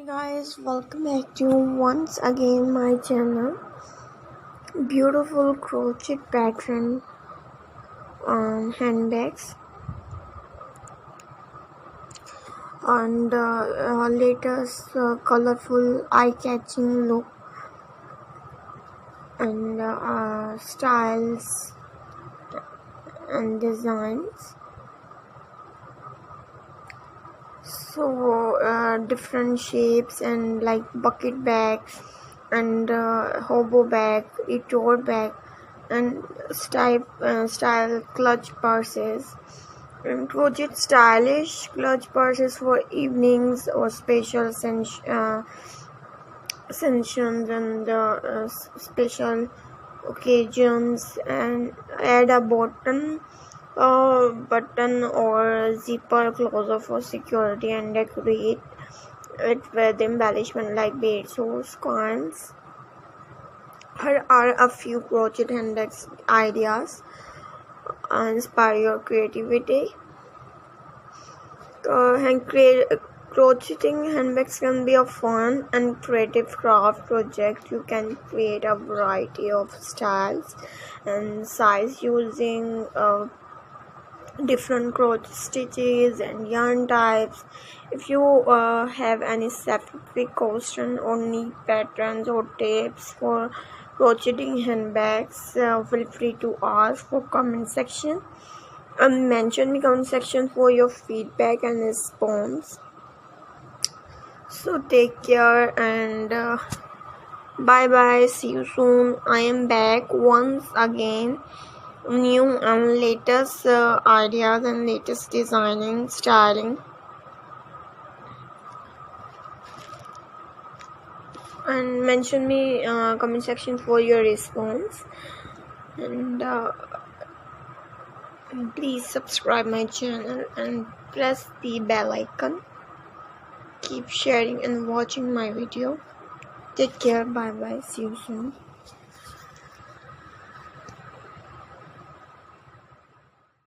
Guys, welcome back to once again my channel. Beautiful crochet pattern on handbags and latest colorful eye-catching look and styles and designs. So different shapes and like bucket bags and hobo bag, tote bag, and style clutch purses. And crochet stylish clutch purses for evenings or special sessions and special occasions, and add a button or zipper closer for security, and decorate it with embellishment like beads or sconces. Here are a few crochet handbags ideas inspire your creativity. Crocheting handbags can be a fun and creative craft project. You can create a variety of styles and size using different crochet stitches and yarn types. If you have any specific question or need patterns or tips for crocheting handbags, feel free to ask for comment section and mention the comment section for your feedback and response. So take care and bye bye, see you soon. I am back once again, new and latest ideas and latest designing styling, and mention me comment section for your response, and please subscribe my channel and press the bell icon. Keep sharing and watching my video. Take care, bye bye, see you soon.